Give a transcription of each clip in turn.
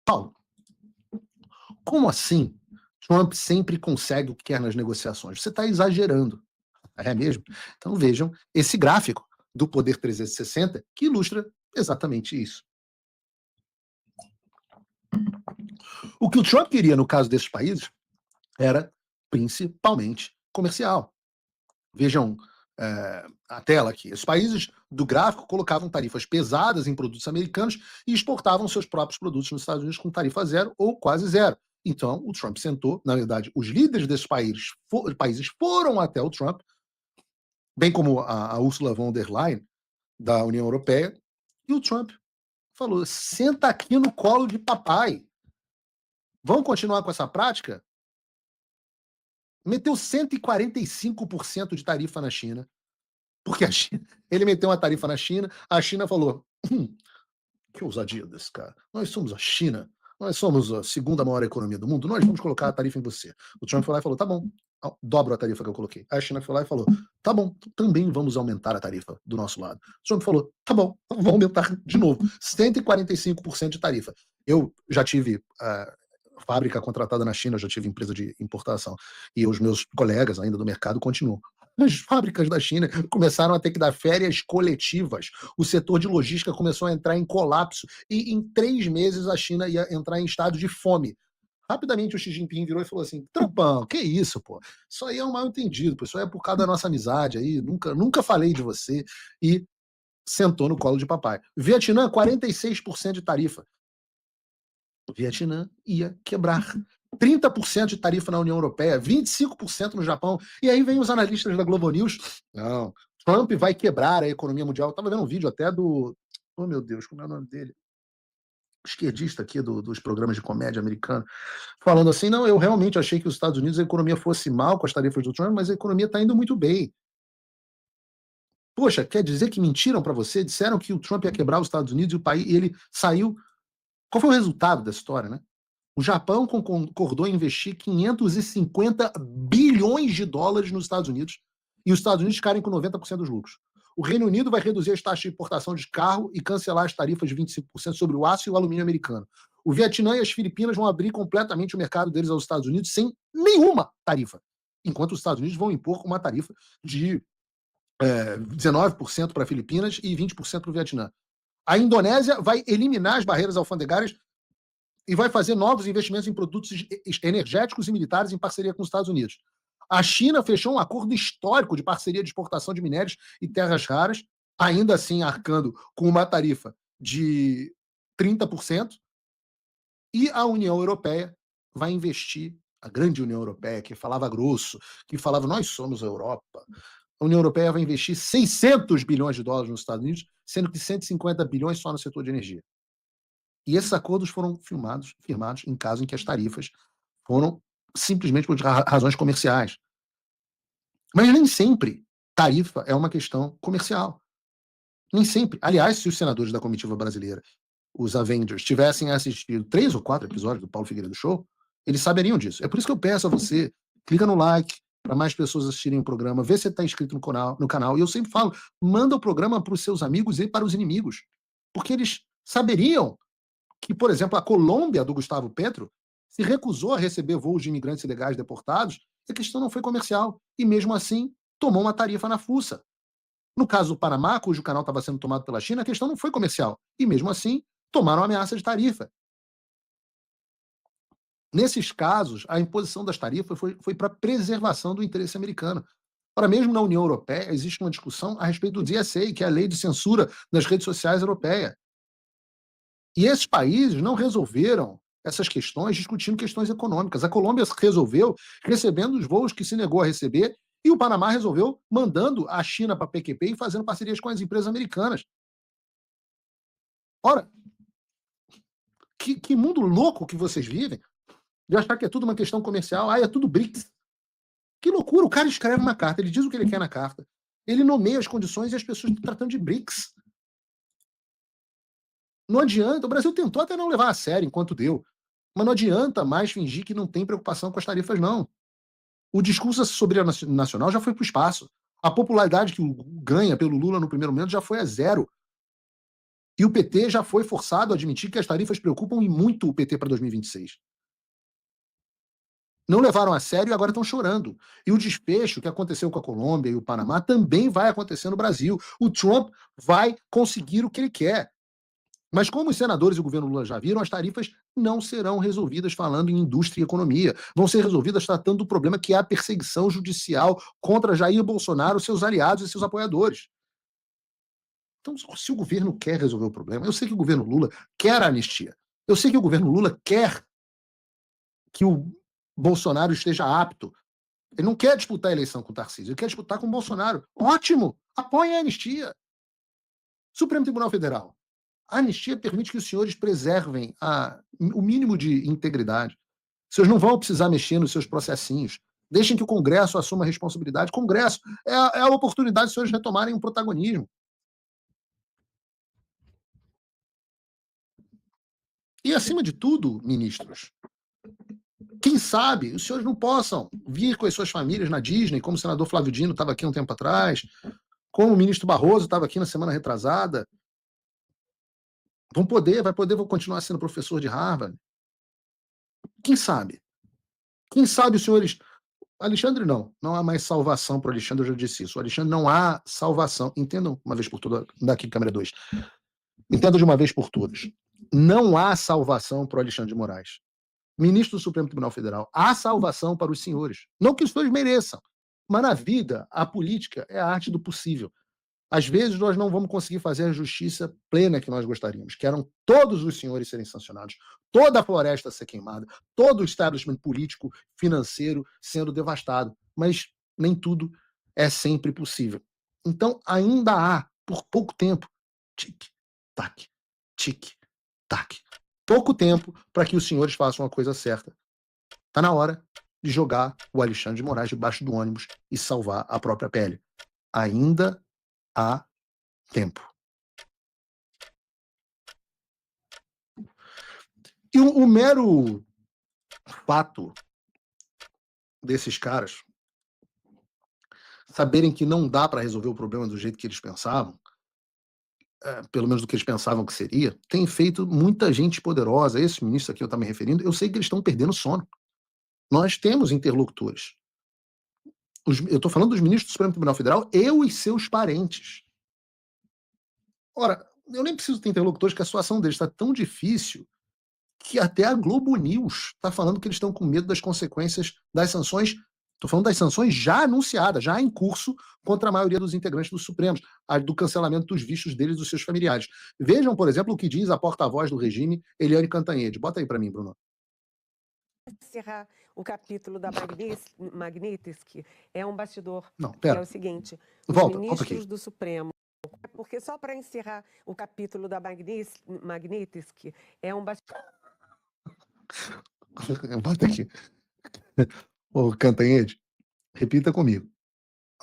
Paulo, como assim Trump sempre consegue o que quer nas negociações? Você está exagerando. É mesmo? Então vejam esse gráfico do Poder 360 que ilustra exatamente isso. O que o Trump queria no caso desses países era principalmente comercial. Vejam a tela aqui. Os países do gráfico colocavam tarifas pesadas em produtos americanos e exportavam seus próprios produtos nos Estados Unidos com tarifa zero ou quase zero. Então, o Trump sentou, na verdade, os líderes desses países foram até o Trump, bem como a Ursula von der Leyen, da União Europeia, e o Trump falou: senta aqui no colo de papai. Vamos continuar com essa prática? Meteu 145% de tarifa na China, porque ele meteu uma tarifa na China, a China falou: que ousadia desse cara. Nós somos a China, nós somos a segunda maior economia do mundo, nós vamos colocar a tarifa em você. O Trump foi lá e falou: tá bom, dobro a tarifa que eu coloquei. A China foi lá e falou: tá bom, também vamos aumentar a tarifa do nosso lado. O Trump falou: tá bom, vamos aumentar de novo, 145% de tarifa. Eu já tive fábrica contratada na China, já tive empresa de importação, e os meus colegas ainda do mercado continuam. As fábricas da China começaram a ter que dar férias coletivas. O setor de logística começou a entrar em colapso. E em 3 meses a China ia entrar em estado de fome. Rapidamente o Xi Jinping virou e falou assim: Trumpão, que isso, pô? Isso aí é um mal entendido, pô. Isso aí é por causa da nossa amizade aí. Nunca falei de você. E sentou no colo de papai. Vietnã, 46% de tarifa. O Vietnã ia quebrar. 30% de tarifa na União Europeia, 25% no Japão. E aí vem os analistas da Globo News. Não, Trump vai quebrar a economia mundial. Eu estava vendo um vídeo até do... Oh, meu Deus, como é o nome dele? Esquerdista aqui dos programas de comédia americano, falando assim: não, eu realmente achei que os Estados Unidos a economia fosse mal com as tarifas do Trump, mas a economia está indo muito bem. Poxa, quer dizer que mentiram para você? Disseram que o Trump ia quebrar os Estados Unidos e o país, e ele saiu. Qual foi o resultado da história, né? O Japão concordou em investir 550 bilhões de dólares nos Estados Unidos e os Estados Unidos ficarem com 90% dos lucros. O Reino Unido vai reduzir as taxas de importação de carro e cancelar as tarifas de 25% sobre o aço e o alumínio americano. O Vietnã e as Filipinas vão abrir completamente o mercado deles aos Estados Unidos sem nenhuma tarifa, enquanto os Estados Unidos vão impor uma tarifa de 19% para Filipinas e 20% para o Vietnã. A Indonésia vai eliminar as barreiras alfandegárias e vai fazer novos investimentos em produtos energéticos e militares em parceria com os Estados Unidos. A China fechou um acordo histórico de parceria de exportação de minérios e terras raras, ainda assim arcando com uma tarifa de 30%, e a União Europeia vai investir, a grande União Europeia, que falava grosso, que falava nós somos a Europa, a União Europeia vai investir 600 bilhões de dólares nos Estados Unidos, sendo que 150 bilhões só no setor de energia. E esses acordos foram firmados em caso em que as tarifas foram simplesmente por razões comerciais. Mas nem sempre tarifa é uma questão comercial. Nem sempre. Aliás, se os senadores da comitiva brasileira, os Avengers, tivessem assistido 3 ou 4 episódios do Paulo Figueiredo Show, eles saberiam disso. É por isso que eu peço a você, clica no like, para mais pessoas assistirem o programa, vê se você está inscrito no canal. E eu sempre falo, manda o programa para os seus amigos e para os inimigos. Porque eles saberiam que, por exemplo, a Colômbia do Gustavo Petro se recusou a receber voos de imigrantes ilegais deportados, e a questão não foi comercial. E mesmo assim, tomou uma tarifa na fuça. No caso do Panamá, cujo canal estava sendo tomado pela China, a questão não foi comercial. E mesmo assim, tomaram ameaça de tarifa. Nesses casos, a imposição das tarifas foi para preservação do interesse americano. Ora, mesmo na União Europeia, existe uma discussão a respeito do DSA, que é a lei de censura das redes sociais europeia. E esses países não resolveram essas questões discutindo questões econômicas. A Colômbia resolveu recebendo os voos que se negou a receber, e o Panamá resolveu mandando a China para a PQP e fazendo parcerias com as empresas americanas. Ora, que mundo louco que vocês vivem de achar que é tudo uma questão comercial. É tudo BRICS. Que loucura, o cara escreve uma carta, ele diz o que ele quer na carta, ele nomeia as condições e as pessoas estão tratando de BRICS. Não adianta, o Brasil tentou até não levar a sério enquanto deu, mas não adianta mais fingir que não tem preocupação com as tarifas, não. O discurso da soberania nacional já foi para o espaço. A popularidade que ganha pelo Lula no primeiro momento já foi a zero. E o PT já foi forçado a admitir que as tarifas preocupam e muito o PT para 2026. Não levaram a sério e agora estão chorando. E o desfecho que aconteceu com a Colômbia e o Panamá também vai acontecer no Brasil. O Trump vai conseguir o que ele quer. Mas como os senadores e o governo Lula já viram, as tarifas não serão resolvidas falando em indústria e economia. Vão ser resolvidas tratando do problema que é a perseguição judicial contra Jair Bolsonaro, seus aliados e seus apoiadores. Então, se o governo quer resolver o problema, eu sei que o governo Lula quer a anistia. Eu sei que o governo Lula quer que o Bolsonaro esteja apto. Ele não quer disputar a eleição com o Tarcísio, ele quer disputar com o Bolsonaro. Ótimo! Apoie a anistia. Supremo Tribunal Federal. A anistia permite que os senhores preservem o mínimo de integridade. Os senhores não vão precisar mexer nos seus processinhos. Deixem que o Congresso assuma a responsabilidade. Congresso é a oportunidade de os senhores retomarem um protagonismo. E, acima de tudo, ministros, quem sabe os senhores não possam vir com as suas famílias na Disney, como o senador Flávio Dino estava aqui um tempo atrás, como o ministro Barroso estava aqui na semana retrasada. Vou continuar sendo professor de Harvard. Quem sabe? Quem sabe os senhores... Alexandre, não há mais salvação para o Alexandre, eu já disse isso. O Alexandre, não há salvação. Entendam uma vez por todas, daqui câmera 2. Entendam de uma vez por todas. Não há salvação para o Alexandre de Moraes. Ministro do Supremo Tribunal Federal, há salvação para os senhores. Não que os senhores mereçam, mas na vida, a política é a arte do possível. Às vezes nós não vamos conseguir fazer a justiça plena que nós gostaríamos, que eram todos os senhores serem sancionados, toda a floresta ser queimada, todo o establishment político, financeiro sendo devastado. Mas nem tudo é sempre possível. Então ainda há, por pouco tempo, tic-tac, tic-tac, pouco tempo para que os senhores façam a coisa certa. Está na hora de jogar o Alexandre de Moraes debaixo do ônibus e salvar a própria pele. Ainda há tempo. E o mero fato desses caras saberem que não dá para resolver o problema do jeito que eles pensavam, pelo menos do que eles pensavam que seria, tem feito muita gente poderosa, esse ministro aqui eu estou me referindo, eu sei que eles estão perdendo sono. Nós temos interlocutores. Eu estou falando dos ministros do Supremo Tribunal Federal e os seus parentes. Ora, eu nem preciso ter interlocutores, que a situação deles está tão difícil que até a Globo News está falando que eles estão com medo das consequências das sanções. Estou falando das sanções já anunciadas, já em curso, contra a maioria dos integrantes do Supremo, do cancelamento dos vistos deles e dos seus familiares. Vejam, por exemplo, o que diz a porta-voz do regime, Eliane Cantanhede. Bota aí para mim, Bruno. Encerrar o capítulo da Magnitsky é um bastidor. Não, que pera. é o seguinte: os Volta ministros aqui. do Supremo. Porque só para encerrar o capítulo da Magnitsky é um bastidor. Bota aqui. Ô, Cantanhede, repita comigo.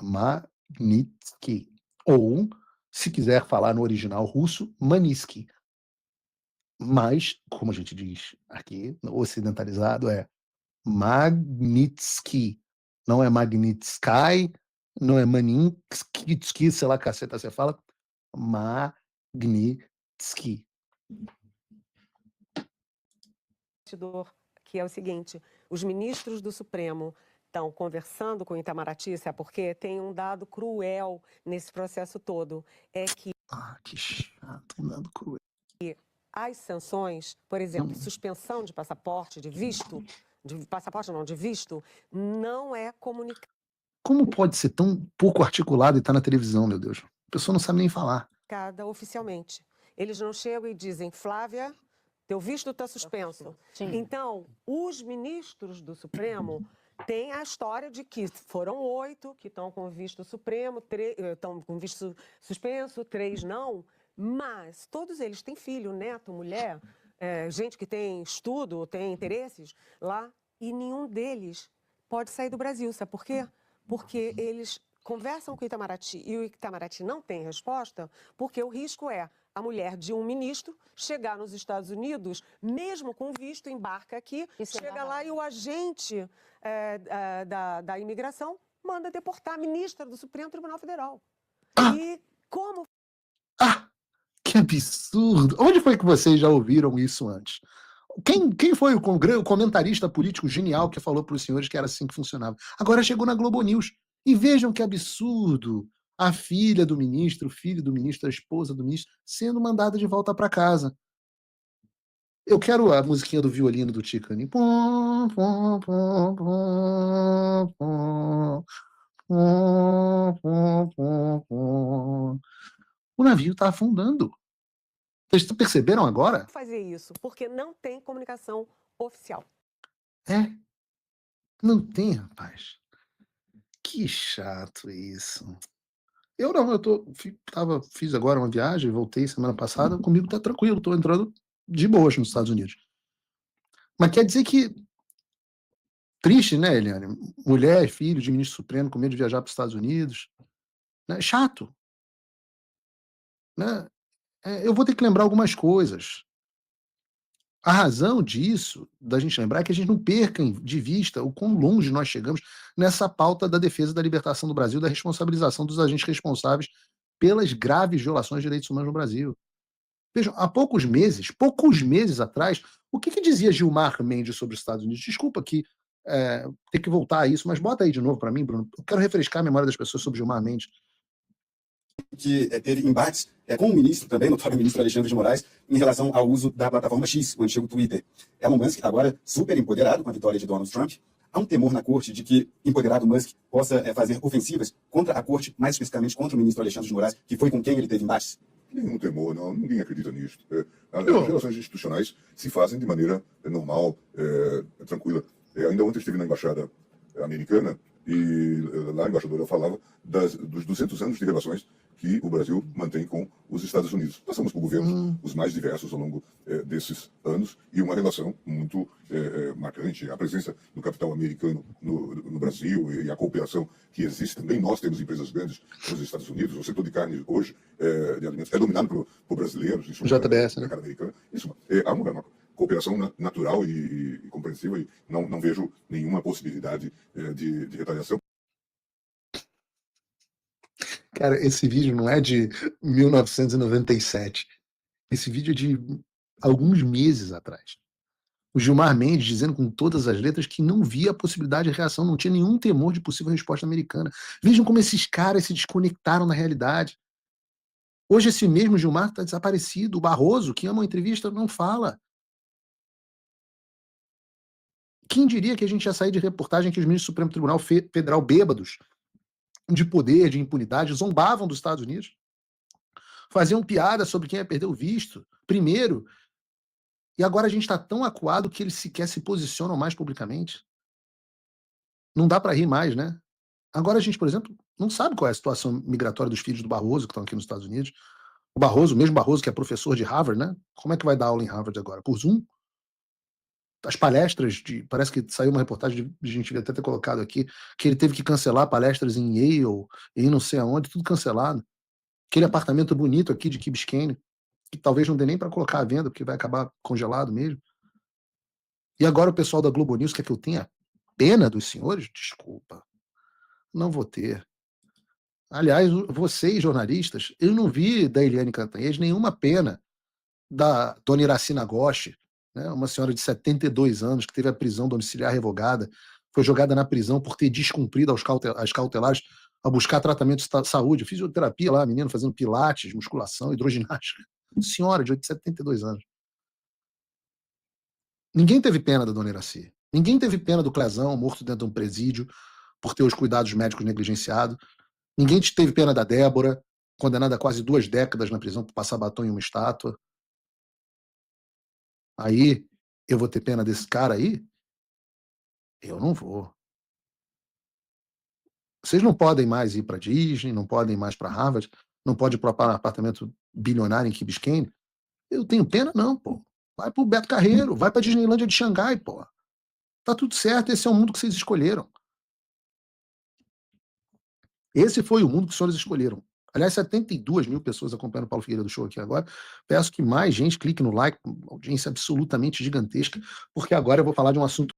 Magnitsky. Ou, se quiser falar no original russo, Manisky. Mas, como a gente diz aqui, ocidentalizado, é Magnitsky. Não é Magnitsky, não é Maninski, sei lá, caceta, você fala. Magnitsky. Que é o seguinte: os ministros do Supremo estão conversando com o Itamaraty, sabe por quê? Tem um dado cruel nesse processo todo, é que... Que chato, um dado cruel. As sanções, por exemplo, suspensão de passaporte, de visto, de visto, não é comunicado. Como pode ser tão pouco articulado e estar na televisão, meu Deus? A pessoa não sabe nem falar. Oficialmente. Eles não chegam e dizem: Flávia, teu visto está suspenso. Sim. Então, os ministros do Supremo têm a história de que foram 8 que estão com visto supremo, 3 estão com visto suspenso, 3 não. Mas todos eles têm filho, neto, mulher, gente que tem estudo, tem interesses lá, e nenhum deles pode sair do Brasil. Sabe por quê? Porque eles conversam com o Itamaraty e o Itamaraty não tem resposta, porque o risco é a mulher de um ministro chegar nos Estados Unidos, mesmo com visto, embarca aqui, chega lá e o agente da imigração manda deportar a ministra do Supremo Tribunal Federal. E como... Que absurdo! Onde foi que vocês já ouviram isso antes? Quem foi o comentarista político genial que falou para os senhores que era assim que funcionava? Agora chegou na Globo News. E vejam que absurdo! A filha do ministro, o filho do ministro, a esposa do ministro, sendo mandada de volta para casa. Eu quero a musiquinha do violino do Ticani. O navio está afundando. Vocês perceberam agora? Fazer isso, porque não tem comunicação oficial. É. Não tem, rapaz. Que chato isso. Eu não, fiz agora uma viagem, voltei semana passada, comigo tá tranquilo, tô entrando de boas nos Estados Unidos. Mas quer dizer que triste, né, Eliane? Mulher, filho de ministro supremo com medo de viajar para os Estados Unidos. Né? Chato. Né? Eu vou ter que lembrar algumas coisas. A razão disso, da gente lembrar, é que a gente não perca de vista o quão longe nós chegamos nessa pauta da defesa da libertação do Brasil, da responsabilização dos agentes responsáveis pelas graves violações de direitos humanos no Brasil. Vejam, há poucos meses atrás, o que dizia Gilmar Mendes sobre os Estados Unidos? Desculpa aqui ter que voltar a isso, mas bota aí de novo para mim, Bruno. Eu quero refrescar a memória das pessoas sobre Gilmar Mendes. Que teve embates com o ministro também, notório ministro Alexandre de Moraes, em relação ao uso da plataforma X, o antigo Twitter. Elon Musk, agora super empoderado com a vitória de Donald Trump, há um temor na corte de que empoderado Musk possa fazer ofensivas contra a corte, mais especificamente contra o ministro Alexandre de Moraes, que foi com quem ele teve embates? Nenhum temor, não. Ninguém acredita nisso. As relações institucionais se fazem de maneira normal, tranquila. Ainda ontem estive na embaixada americana e lá a embaixadora falava dos 200 anos de relações que o Brasil mantém com os Estados Unidos. Passamos por governos os mais diversos ao longo desses anos e uma relação muito marcante. A presença do capital americano no Brasil e a cooperação que existe também. Nós temos empresas grandes nos Estados Unidos. O setor de carne hoje, de alimentos, é dominado por brasileiros. Isso JBS, né? Americana. Isso, há uma cooperação natural e compreensiva e não vejo nenhuma possibilidade de retaliação. Cara, esse vídeo não é de 1997. Esse vídeo é de alguns meses atrás. O Gilmar Mendes dizendo com todas as letras que não via a possibilidade de reação, não tinha nenhum temor de possível resposta americana. Vejam como esses caras se desconectaram da realidade. Hoje esse mesmo Gilmar está desaparecido. O Barroso, que ama uma entrevista, não fala. Quem diria que a gente ia sair de reportagem que os ministros do Supremo Tribunal Federal bêbados de poder, de impunidade, zombavam dos Estados Unidos, faziam piada sobre quem ia perder o visto, primeiro, e agora a gente está tão acuado que eles sequer se posicionam mais publicamente. Não dá para rir mais, né? Agora a gente, por exemplo, não sabe qual é a situação migratória dos filhos do Barroso, que estão aqui nos Estados Unidos. O Barroso, o mesmo Barroso que é professor de Harvard, né? Como é que vai dar aula em Harvard agora? Por Zoom? As palestras, parece que saiu uma reportagem, a gente devia até ter colocado aqui, que ele teve que cancelar palestras em Yale, em não sei aonde, tudo cancelado. Aquele apartamento bonito aqui de Key Biscayne, que talvez não dê nem para colocar à venda, porque vai acabar congelado mesmo. E agora o pessoal da Globo News quer que eu tenha pena dos senhores? Desculpa, não vou ter. Aliás, vocês, jornalistas, eu não vi da Eliane Cantanhede nenhuma pena da dona Iracina Ghosh, né, uma senhora de 72 anos que teve a prisão domiciliar revogada, foi jogada na prisão por ter descumprido as cautelares a buscar tratamento de saúde, fisioterapia lá, a menina fazendo pilates, musculação, hidroginástica. Senhora de 72 anos. Ninguém teve pena da dona Iraci. Ninguém teve pena do Clezão, morto dentro de um presídio, por ter os cuidados médicos negligenciados. Ninguém teve pena da Débora, condenada a quase 2 décadas na prisão por passar batom em uma estátua. Aí, eu vou ter pena desse cara aí? Eu não vou. Vocês não podem mais ir para Disney, não podem mais para Harvard, não pode ir para um apartamento bilionário em Key Biscayne. Eu tenho pena não, pô. Vai pro Beto Carreiro, vai pra Disneylândia de Xangai, pô. Tá tudo certo, esse é o mundo que vocês escolheram. Esse foi o mundo que os senhores escolheram. Aliás, 72 mil pessoas acompanhando o Paulo Figueiredo Show aqui agora. Peço que mais gente clique no like, uma audiência absolutamente gigantesca, porque agora eu vou falar de um assunto